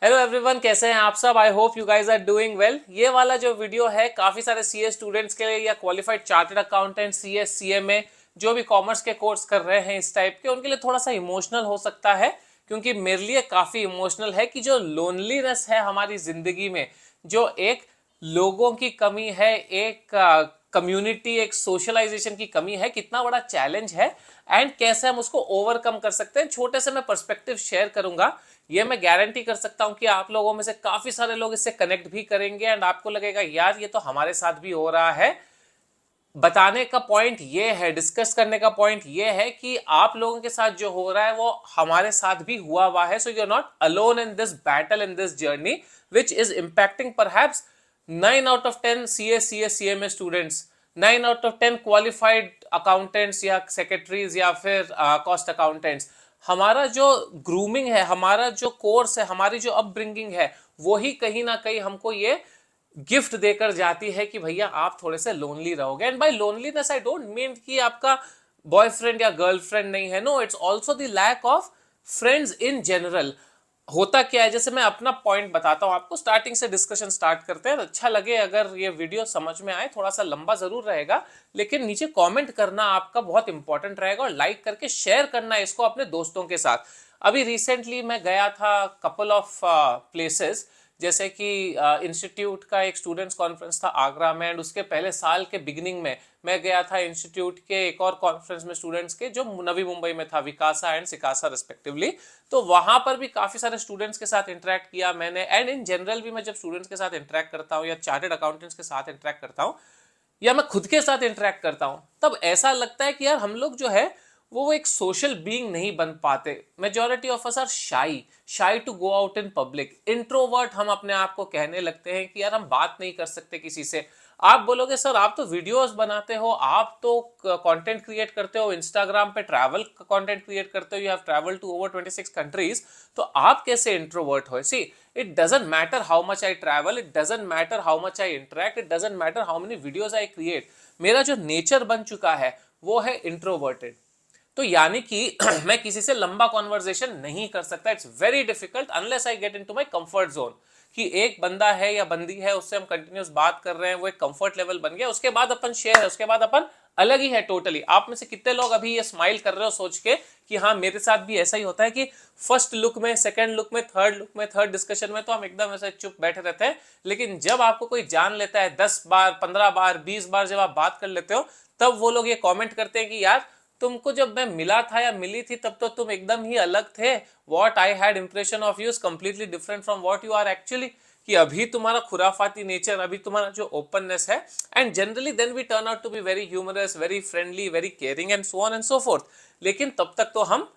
Hello everyone, कैसे हैं आप सब। I hope you guys are doing well. ये वाला जो वीडियो है काफी सारे सीए स्टूडेंट्स के लिए या qualified chartered accountant, CS, CMA, जो भी कॉमर्स के कोर्स कर रहे हैं इस टाइप के, उनके लिए थोड़ा सा इमोशनल हो सकता है। क्योंकि मेरे लिए काफी इमोशनल है कि जो लोनलीनेस है हमारी जिंदगी में, जो एक लोगों की कमी है, एक कम्युनिटी, एक सोशलाइजेशन की कमी है, कितना बड़ा चैलेंज है एंड कैसे हम उसको ओवरकम कर सकते हैं। छोटे से मैं पर्सपेक्टिव शेयर करूंगा। ये मैं गारंटी कर सकता हूं कि आप लोगों में से काफी सारे लोग इससे कनेक्ट भी करेंगे एंड आपको लगेगा यार ये तो हमारे साथ भी हो रहा है। बताने का पॉइंट ये है, डिस्कस करने का पॉइंट ये है कि आप लोगों के साथ जो हो रहा है वो हमारे साथ भी हुआ है। So you are not alone in this battle, in this journey which is impacting perhaps 9 out of 10 CS CMA students, 9 out of 10 qualified accountants या सेक्रेटरीज या फिर कॉस्ट अकाउंटेंट्स। हमारा जो ग्रूमिंग है, हमारा जो कोर्स है, हमारी जो अपब्रिंगिंग है, वो ही कहीं ना कहीं हमको ये गिफ्ट देकर जाती है कि भैया आप थोड़े से लोनली रहोगे। And by loneliness I don't mean कि आपका बॉयफ्रेंड या गर्लफ्रेंड नहीं है। No, it's also the lack of friends in general. होता क्या है, जैसे मैं अपना पॉइंट बताता हूं आपको, स्टार्टिंग से डिस्कशन स्टार्ट करते हैं। अच्छा लगे अगर ये वीडियो समझ में आए, थोड़ा सा लंबा जरूर रहेगा, लेकिन नीचे कमेंट करना आपका बहुत इंपॉर्टेंट रहेगा और लाइक करके शेयर करना इसको अपने दोस्तों के साथ। अभी रिसेंटली मैं गया था कपल ऑफ प्लेसेस, जैसे कि इंस्टीट्यूट का एक स्टूडेंट्स कॉन्फ्रेंस था आगरा में, एंड उसके पहले साल के बिगिनिंग में मैं गया था इंस्टीट्यूट के एक और कॉन्फ्रेंस में स्टूडेंट्स के, जो नवी मुंबई में था, विकासा एंड सिकासा रिस्पेक्टिवली। तो वहां पर भी काफी सारे स्टूडेंट्स के साथ इंटरेक्ट किया मैंने। एंड इन जनरल भी मैं जब स्टूडेंट्स के साथ इंटरेक्ट करता हूँ या चार्टर्ड अकाउंटेंट्स के साथ इंटरेक्ट करता हूँ या मैं खुद के साथ इंटरेक्ट करता हूं, तब ऐसा लगता है कि यार हम लोग जो है वो एक सोशल बीइंग नहीं बन पाते। Majority of us are shy, shy to go out in public, introvert हम अपने आप को कहने लगते हैं कि यार हम बात नहीं कर सकते किसी से। आप बोलोगे सर आप तो वीडियोस बनाते हो, आप तो कंटेंट क्रिएट करते हो, इंस्टाग्राम पे ट्रैवल कंटेंट क्रिएट करते हो, you have travel to over 26 countries, तो आप कैसे इंट्रोवर्ट हो। सी, it doesn't matter how much I travel, it doesn't matter how much I interact, it doesn't matter how many videos I create, मेरा जो nature बन चुका है वो है इंट्रोवर्टेड। तो यानी कि मैं किसी से लंबा कॉन्वर्जेशन नहीं कर सकता। It's very difficult unless I get into my comfort zone, कि एक बंदा है या बंदी है उससे हम कंटिन्यूस बात कर रहे हैं, वो एक कंफर्ट लेवल बन गया, उसके बाद अपन शेयर है, उसके बाद अपन अलग ही है टोटली। आप में से कितने लोग अभी ये स्माइल कर रहे हो सोच के कि हाँ मेरे साथ भी ऐसा ही होता है कि फर्स्ट लुक में, सेकंड लुक में, थर्ड लुक में, थर्ड डिस्कशन में तो हम एकदम ऐसे चुप बैठे रहते हैं, लेकिन जब आपको कोई जान लेता है 10 बार, 15 बार, 20 बार जब आप बात कर लेते हो, तब वो लोग ये कॉमेंट करते हैं कि यार तुमको जब मैं मिला था या मिली थी तब तो तुम एकदम ही अलग थे। What I had impression of you is completely different from what you are actually. कि अभी तुम्हारा खुराफाती नेचर, अभी तुम्हारा जो ओपननेस है, and generally then we turn out to be very humorous, very friendly, very caring and so on and so forth. लेकिन तब तक तो हम,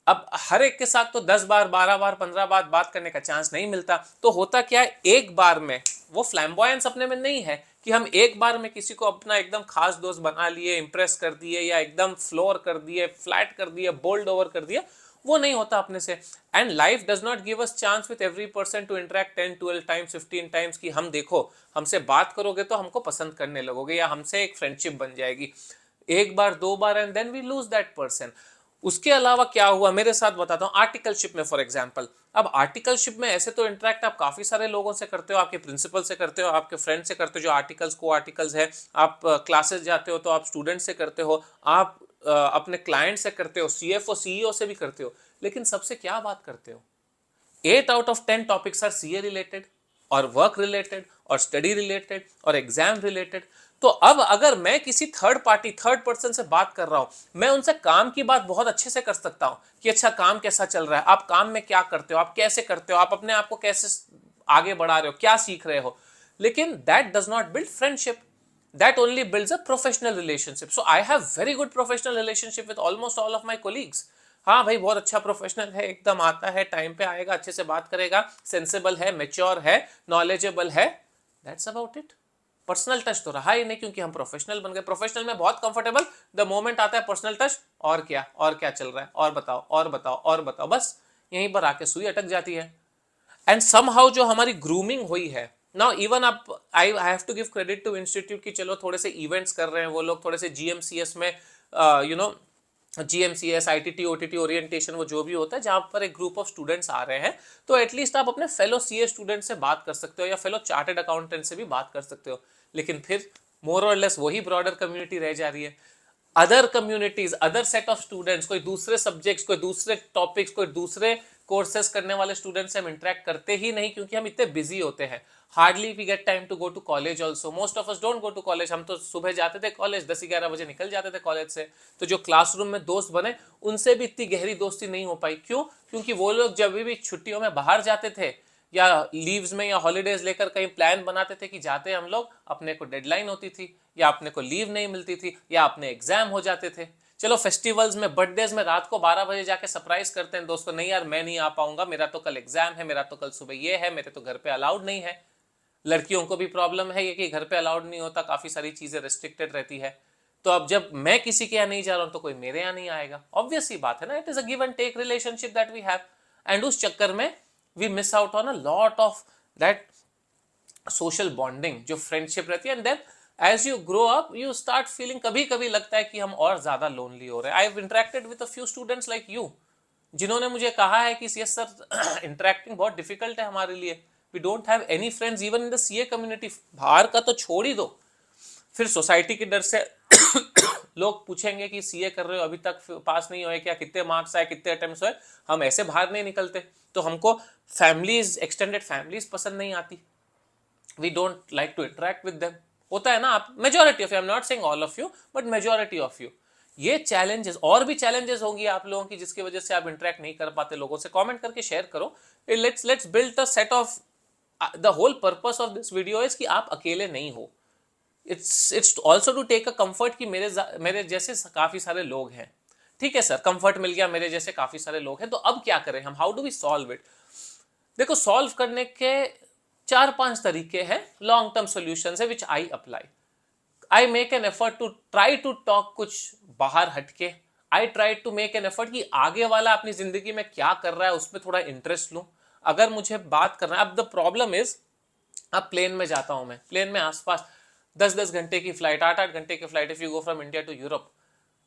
अब हर एक के साथ तो 10 बार, 12 बार, 15 बार बात करने का चांस नहीं मिलता। तो होता क्या है, एक बार में वो फ्लैम्बॉयंस अपने में नहीं है कि हम एक बार में किसी को अपना एकदम खास दोस्त बना लिए, इंप्रेस कर दिए, या एकदम फ्लोर कर दिए, फ्लैट कर दिए, बोल्ड ओवर कर दिए, वो नहीं होता अपने से। And life does not give us chance with every person to interact 10, 12 times, 15 times, कि हम देखो हमसे बात करोगे तो हमको पसंद करने लगोगे या हमसे एक फ्रेंडशिप बन जाएगी। एक बार, दो बार, and then we lose that person. उसके अलावा क्या हुआ मेरे साथ बताता हूँ। आर्टिकलशिप में फॉर एग्जांपल, अब आर्टिकलशिप में ऐसे तो इंटरेक्ट आप काफी सारे लोगों से करते हो, आपके प्रिंसिपल से करते हो, आपके फ्रेंड से करते हो जो आर्टिकल्स, को आर्टिकल्स है, आप क्लासेस जाते हो तो आप स्टूडेंट से करते हो, आप अपने क्लाइंट से करते हो, सीएफओ सीईओ से भी करते हो, लेकिन सबसे क्या बात करते हो। 8 out of 10 topics are CA related और वर्क रिलेटेड और स्टडी रिलेटेड और एग्जाम रिलेटेड। तो अब अगर मैं किसी थर्ड पार्टी, थर्ड पर्सन से बात कर रहा हूं, मैं उनसे काम की बात बहुत अच्छे से कर सकता हूं कि अच्छा काम कैसा चल रहा है, आप काम में क्या करते हो, आप कैसे करते हो, आप अपने आप को कैसे आगे बढ़ा रहे हो, क्या सीख रहे हो। लेकिन that does not build friendship, that only builds a professional relationship. So I have very good professional relationship with almost all of my colleagues. हाँ भाई बहुत अच्छा प्रोफेशनल है, एकदम आता है, टाइम पे आएगा, अच्छे से बात करेगा, सेंसेबल है, मेच्योर है, नॉलेजेबल है, that's about it. Personal touch तो रहा ही नहीं क्योंकि हम प्रोफेशनल बन गए। प्रोफेशनल में बहुत कंफर्टेबल, द मोमेंट आता है पर्सनल टच, और क्या चल रहा है, और बताओ, और बताओ, और बताओ, बस यहीं पर आके सुई अटक जाती है। एंड समहाउ जो हमारी ग्रूमिंग हुई है नाउ, इवन आप, I have to give credit to institute की, चलो थोड़े से इवेंट्स कर रहे हैं वो लोग, थोड़े से जीएमसीएस में you know GMCS, ITT, OTT orientation, वो जो भी होता है जहां पर एक ग्रुप ऑफ स्टूडेंट्स आ रहे हैं, तो एटलीस्ट आप अपने फेलो सीए स्टूडेंट से बात कर सकते हो या फेलो चार्टर्ड अकाउंटेंट से भी बात कर सकते हो। लेकिन फिर मोर और लेस वही ब्रॉडर कम्युनिटी रह जा रही है। Other communities, other set of students, कोई दूसरे सब्जेक्ट्स, कोई दूसरे टॉपिक्स, कोई दूसरे कोर्सेज करने वाले स्टूडेंट्स से हम इंटरेक्ट करते ही नहीं, क्योंकि हम इतने बिजी होते हैं। Hardly we get time to go to college also, most of us don't go to college. हम तो सुबह जाते थे कॉलेज, 10-11 बजे निकल जाते थे कॉलेज से। तो जो क्लासरूम में दोस्त बने, उनसे भी इतनी गहरी दोस्ती नहीं हो पाई। क्यों? क्योंकि वो लोग जब भी छुट्टियों में बाहर जाते थे या लीव्स में या हॉलीडेज लेकर कहीं प्लान बनाते थे कि जाते हम लोग, अपने को डेडलाइन होती थी या अपने को लीव नहीं मिलती थी या अपने एग्जाम हो जाते थे। चलो फेस्टिवल्स में, बर्थडेज में रात को 12 बजे जाके सरप्राइज करते हैं दोस्तों, नहीं यार मैं नहीं आ पाऊंगा, मेरा तो कल एग्जाम है, मेरा तो कल सुबह ये है, मेरे तो घर पे अलाउड नहीं है। लड़कियों को भी प्रॉब्लम है ये कि घर पे अलाउड नहीं होता, काफी सारी चीजें रिस्ट्रिक्टेड रहती है। तो अब जब मैं किसी के यहाँ नहीं जा रहा हूं तो कोई मेरे यहाँ नहीं आएगा। ऑब्वियस सी बात है ना, it is a give and take relationship that we have, and उस चक्कर में we miss out on a lot of that social bonding, जो फ्रेंडशिप रहती है। And then as you grow up you start feeling, कभी कभी लगता है कि हम और ज्यादा लोनली हो रहे हैं। I have interacted with a few students like you, जिन्होंने मुझे कहा है कि यस सर इंटरेक्टिंग बहुत डिफिकल्ट है हमारे लिए, we don't have any friends even in the CA community. बाहर का तो छोड़ ही दो, फिर सोसाइटी के डर से लोग पूछेंगे कि सीए कर रहे हो, अभी तक पास नहीं हुए क्या, कितने मार्क्स आए, कितने अटेम्प्ट्स हुए। हम ऐसे बाहर नहीं निकलते, तो हमको फैमिलीज, एक्सटेंडेड फैमिलीज पसंद नहीं आती। We don't like to interact with them. होता है ना, आप majority of you, I am not saying all of you, but majority of you, ये चैलेंजेस, और भी चैलेंजेस होंगी आप लोगों की जिसकी वजह से आप इंटरेक्ट नहीं कर पाते लोगों से। कमेंट करके शेयर करो। Let's build a set of, the whole purpose of this video is कि आप अकेले नहीं हो। It's also to take a comfort कि मेरे जैसे काफी सारे लोग हैं। ठीक है सर, कंफर्ट मिल गया, मेरे जैसे काफी सारे लोग हैं, तो अब क्या करें हम, how do we solve it. देखो, सॉल्व करने के 4-5 तरीके हैं, लॉन्ग टर्म सॉल्यूशंस है which I apply. I make an effort to try to talk कुछ बाहर हटके। I try to make an effort कि आगे वाला अपनी जिंदगी में क्या कर रहा है उसमें थोड़ा इंटरेस्ट लूं। अगर मुझे बात करना है, अब द प्रॉब्लम इज, अब प्लेन में जाता हूं मैं, प्लेन में आसपास 10-10 घंटे की फ्लाइट, 8-8 घंटे की flight, if you go from India to Europe.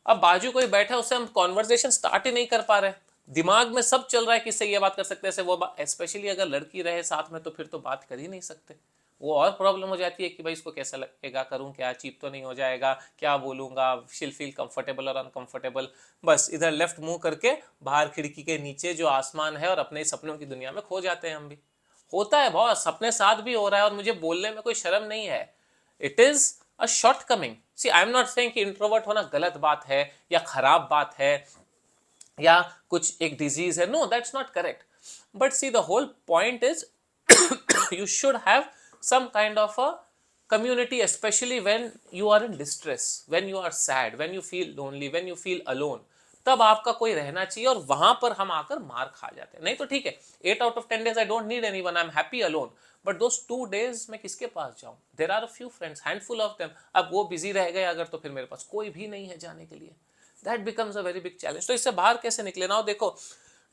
अब बाजू कोई बैठा है, उससे हम कॉन्वर्जेशन स्टार्ट ही नहीं कर पा रहे। दिमाग में सब चल रहा है, किससे ये बात कर सकते हैं, वो बात, स्पेशली अगर लड़की रहे साथ में तो फिर तो बात कर ही नहीं सकते। वो और प्रॉब्लम हो जाती है कि भाई इसको कैसा लगेगा, करूं क्या, चीप तो नहीं हो जाएगा, क्या बोलूंगा, शील फील कंफर्टेबल और अनकंफर्टेबल। बस इधर लेफ्ट मुंह करके बाहर खिड़की के नीचे जो आसमान है और अपने सपनों की दुनिया में खो जाते हैं हम भी। होता है बॉस, अपने साथ भी हो रहा है और मुझे बोलने में कोई शर्म नहीं है। It is a shortcoming. See, I am not saying कि इंट्रोवर्ट होना गलत बात है या खराब बात है या कुछ एक डिजीज है, no that's not correct. But see, the whole point is you should have some kind of a community, especially when you are in distress, when you are sad, when you feel lonely, when you feel alone। तब आपका कोई रहना चाहिए, और वहां पर हम आकर मार खा जाते हैं। नहीं तो ठीक है, 8 out of 10 days I don't need anyone, I am happy alone. But those 2 days मैं किसके पास जाऊं? There are a few friends, handful of them. अब वो बिजी रह गए अगर, तो फिर मेरे पास कोई भी नहीं है जाने के लिए। That becomes a very big challenge. तो इससे बाहर कैसे निकले ना? देखो,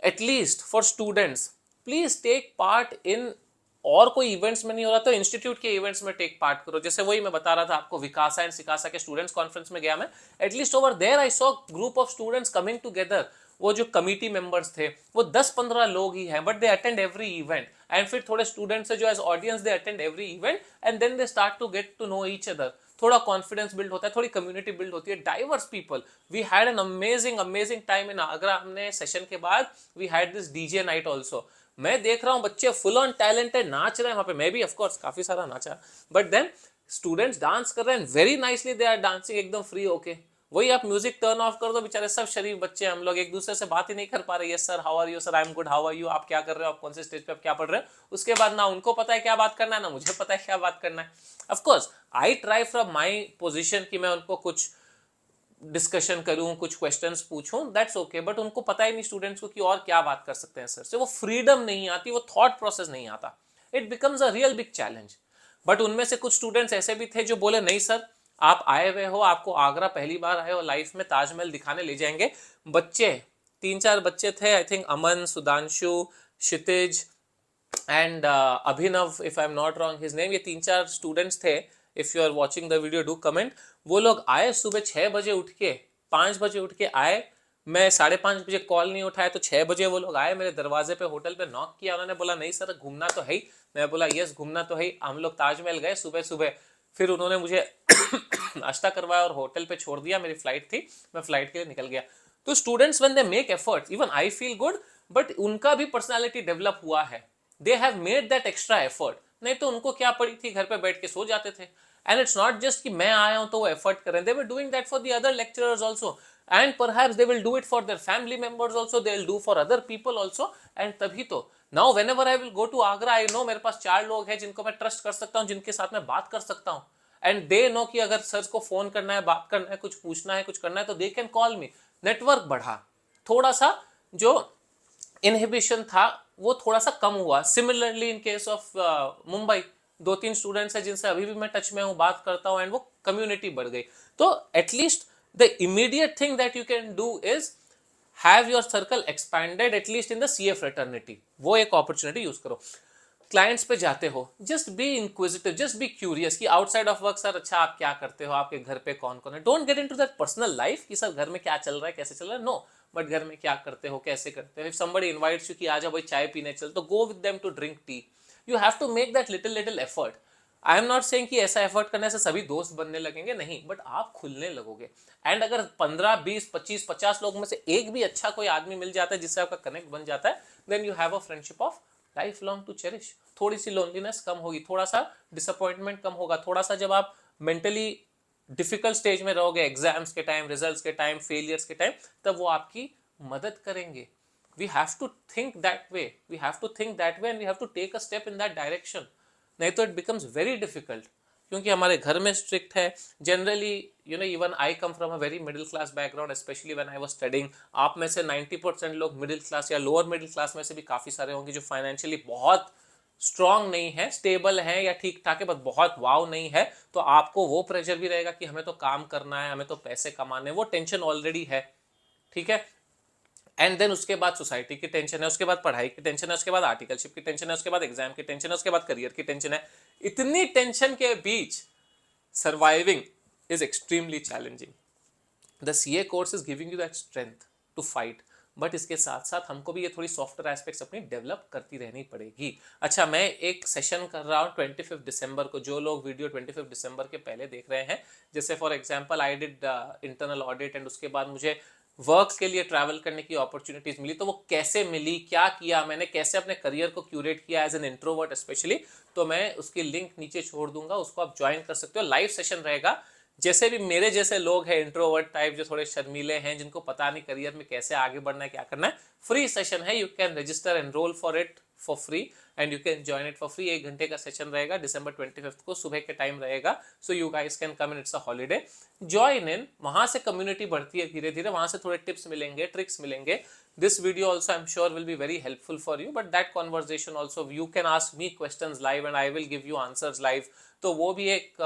at least for students, please take part in, और कोई इवेंट्स में नहीं हो रहा तो इंस्टीट्यूट के इवेंट्स में टेक पार्ट करो। जैसे वही मैं बता रहा था आपको, विकासा एंड सिकासा के स्टूडेंट्स कॉन्फ्रेंस में गया मैं, at least over there I saw group of students coming together. वो जो कमिटी मेंबर्स थे वो 10-15 लोग ही हैं, but they attend every event. And फिर थोड़े स्टूडेंट्स है जो as audience they attend every event, and then they start to get to know each other. थोड़ा कॉन्फिडेंस बिल्ड होता है, थोड़ी कम्युनिटी बिल्ड होती है, diverse people. We had an amazing amazing time in Agra. हमने सेशन के बाद we had this DJ night also. मैं देख रहा हूं बच्चे फुल ऑन टैलेंटेड नाच रहे हैं वहां पे, मैं भी ऑफ कोर्स काफी सारा नाचा, बट देन स्टूडेंट्स डांस कर रहे हैं, very nicely they are dancing, एकदम फ्री होके। वही आप म्यूजिक टर्न ऑफ कर दो, बेचारे सब शरीफ बच्चे, हम लोग एक दूसरे से बात ही नहीं कर पा रहे। Yes sir, how are you sir, I am good, how are you, आप क्या कर रहे हो, आप कौन से स्टेज पे, आप क्या पढ़ रहे हो। उसके बाद ना उनको पता है क्या बात करना है, ना मुझे पता है क्या बात करना है। Of course I try from my position कि मैं उनको कुछ डिस्कशन करूं, कुछ क्वेश्चंस पूछूं, दैट्स ओके, बट उनको पता ही नहीं स्टूडेंट्स को कि और क्या बात कर सकते हैं सर से। वो फ्रीडम नहीं आती, वो थॉट प्रोसेस नहीं आता। It becomes a real big challenge. But उनमें से कुछ स्टूडेंट्स ऐसे भी थे जो बोले नहीं सर, आप आए हुए हो, आपको आगरा पहली बार आए हो लाइफ में, ताजमहल दिखाने ले जाएंगे। बच्चे 3-4 बच्चे थे, I think Aman, Sudhanshu, Kshitij and Abhinav, if I am not wrong his name, ये 3-4 स्टूडेंट्स थे। If you are watching the video do comment. वो लोग आए सुबह 6 बजे उठ के, 5 बजे उठ के आए, मैं 5:30 बजे कॉल नहीं उठाया तो 6 बजे वो लोग आए मेरे दरवाजे पे, होटल पे नॉक किया, उन्होंने बोला नहीं सर घूमना तो है ही। मैं बोला यस घूमना तो है ही। हम लोग ताजमहल गए सुबह सुबह, फिर उन्होंने मुझे नाश्ता करवाया और होटल पे छोड़ दिया, मेरी फ्लाइट थी, मैं फ्लाइट के लिए निकल गया। तो students when they make efforts, even I feel good, but उनका भी पर्सनालिटी डेवलप हुआ है, they have made that extra effort. नहीं तो उनको क्या पड़ी थी, घर पे बैठ के सो जाते थे। एंड इट्स नॉट जस्ट कि मैं आया हूं तो वो एफर्ट कर रहे हैं, they were doing that for the other lecturers also, and perhaps they will do it for their family members also, they will do for other people also. And तभी तो now whenever I will go to Agra, I know मेरे पास 4 लोग हैं जिनको मैं trust कर सकता हूं, जिनके साथ मैं बात कर सकता हूं। एंड दे नो कि अगर सर को फोन करना है, बात करना है, कुछ पूछना है, कुछ करना है, तो they can call me. Network बढ़ा, थोड़ा सा जो इनहिबिशन था वो थोड़ा सा कम हुआ। Similarly in case of Mumbai, 2-3 students हैं जिनसे अभी भी मैं टच में हूं, बात करता हूं, एंड वो कम्युनिटी बढ़ गई। तो at least the immediate thing that you can do is have your circle expanded at least in the CA fraternity, वो एक अपॉर्चुनिटी यूज करो। क्लाइंट्स पे जाते हो, just be inquisitive, just be curious कि आउटसाइड ऑफ वर्क सर अच्छा आप क्या करते हो, आपके घर पे कौन कौन है। Don't get into that personal life कि सर घर में क्या चल रहा है, कैसे चल रहा है, नो, बट घर में क्या करते हो, कैसे करते हो। इफ समबडी इनवाइट्स यू कि आ जाओ भाई चाय पीने चल, तो go with them to drink tea. You have to make that little little effort. I am not saying कि ऐसा एफर्ट करने से सभी दोस्त बनने लगेंगे, नहीं, बट आप खुलने लगोगे। एंड अगर 15, 20, 25, 50 लोग में से एक भी अच्छा कोई आदमी मिल जाता है जिससे आपका कनेक्ट बन जाता है, then you have a friendship of life long to cherish. थोड़ी सी लोनलीनेस कम होगी, थोड़ा सा डिसअपॉइंटमेंट कम होगा, थोड़ा सा जब आप मेंटली डिफिकल्ट स्टेज में रहोगे, एग्जाम्स के टाइम, रिजल्ट्स के टाइम, फेलियर्स के टाइम, तब वो आपकी मदद करेंगे। We have to think that way, we have to think that way, and we have to take a step in that direction. नहीं तो इट बिकम्स वेरी डिफिकल्ट, क्योंकि हमारे घर में स्ट्रिक्ट है generally. You know, even I come from a very middle class background, specially when I was studying. आप में से 90% लोग मिडिल क्लास या लोअर मिडिल क्लास में से भी काफी सारे होंगे जो फाइनेंशियली बहुत स्ट्रांग नहीं है, स्टेबल है या ठीक ठाक है, बस बहुत वाव नहीं है। तो आपको वो प्रेशर भी रहेगा कि हमें तो काम करना है, हमें तो पैसे कमाने, वो टेंशन ऑलरेडी है, ठीक है। एंड देन उसके बाद सोसाइटी की टेंशन है, उसके बाद पढ़ाई की टेंशन है, उसके बाद आर्टिकलशिप की टेंशन है, उसके बाद एग्जाम की टेंशन है, उसके बाद करियर की टेंशन है। इतनी टेंशन के बीच surviving is extremely challenging. The CA course is giving you that strength to fight, but इसके साथ साथ हमको भी ये थोड़ी सॉफ्टवेयर एस्पेक्ट्स अपनी डेवलप करती रहनी पड़ेगी। अच्छा, मैं एक सेशन कर रहा हूँ 25 दिसंबर को। जो लोग वीडियो 25 दिसंबर के पहले देख रहे हैं, जैसे for example I did internal audit, and उसके बाद मुझे वर्क के लिए ट्रैवल करने की अपॉर्चुनिटीज मिली। तो वो कैसे मिली, क्या किया मैंने, कैसे अपने करियर को क्यूरेट किया एज एन इंट्रोवर्ट स्पेशली, तो मैं उसकी लिंक नीचे छोड़ दूंगा, उसको आप ज्वाइन कर सकते हो। लाइव सेशन रहेगा। जैसे भी मेरे जैसे लोग हैं इंट्रोवर्ट टाइप, जो थोड़े शर्मीले हैं, जिनको पता नहीं करियर में कैसे आगे बढ़ना है, क्या करना है, फ्री सेशन है। You can register, enrol for it for free, and you can join it for free. 1 घंटे का सेशन रहेगा, December 25 को सुबह के टाइम रहेगा। So you guys can come in, it's a holiday, join in. वहां से कम्युनिटी बढ़ती है धीरे धीरे, वहां से थोड़े टिप्स मिलेंगे, ट्रिक्स मिलेंगे। This video also I'm sure will be very helpful for you, but that conversation also you can ask me questions live and I will give you answers live. तो वो भी एक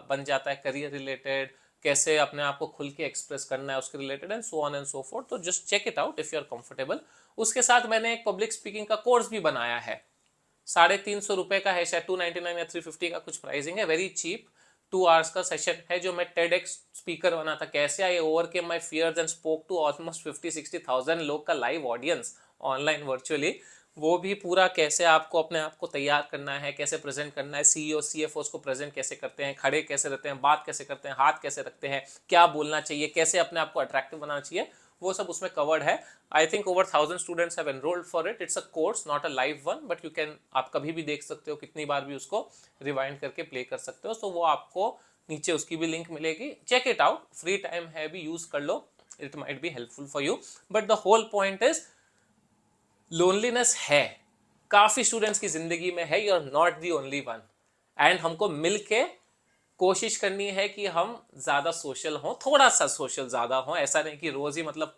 बन जाता है करियर रिलेटेड, कैसे अपने आप को खुल के एक्सप्रेस करना है उसके related, and so on and so forth. तो just check it out if you are comfortable. उसके साथ मैंने एक पब्लिक स्पीकिंग का कोर्स भी बनाया है, 350 रुपए का है, शायद 299 या 350 का कुछ प्राइसिंग है, वेरी चीप। 2 आवर्स का सेशन है जो मैं TEDx स्पीकर बना था, कैसे I overcame my fears and spoke to almost 50-60 thousand लोग का लाइव ऑडियंस ऑनलाइन वर्चुअली। वो भी पूरा कैसे आपको अपने आप को तैयार करना है, कैसे प्रेजेंट करना है, सीईओ CFOs को प्रेजेंट कैसे करते हैं, खड़े कैसे रहते हैं, बात कैसे करते हैं, हाथ कैसे रखते हैं, क्या बोलना चाहिए, कैसे अपने आप को अट्रैक्टिव बनाना चाहिए, वो सब उसमें कवर्ड है। I think over 1000 students have enrolled for it. It's a course, not a live one, but you can, आप कभी भी देख सकते हो, कितनी बार भी उसको रिवाइंड करके प्ले कर सकते हो। तो वो आपको नीचे उसकी भी लिंक मिलेगी, check it out, free time है भी, यूज कर लो, it might be helpful for you. But the whole point is loneliness है, काफी स्टूडेंट्स की जिंदगी में है, you are not the only one. And हमको मिलके कोशिश करनी है कि हम ज्यादा सोशल हों, थोड़ा सा सोशल ज्यादा हों। ऐसा नहीं कि रोज ही मतलब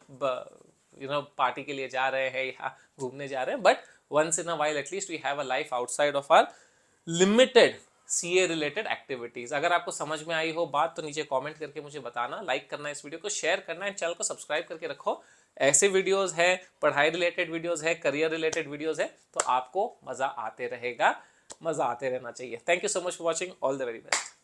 पार्टी के लिए जा रहे हैं या घूमने जा रहे हैं, but once in a while at least we have a life outside of our limited CA related activities. अगर आपको समझ में आई हो बात तो नीचे कमेंट करके मुझे बताना, लाइक करना, इस वीडियो को शेयर करना, एंड चैनल को सब्सक्राइब करके रखो। ऐसे वीडियोस है, पढ़ाई रिलेटेड वीडियोस है, करियर रिलेटेड वीडियोस है, तो आपको मजा आते रहेगा, मजा आते रहना चाहिए। Thank you so much for watching, all the very best.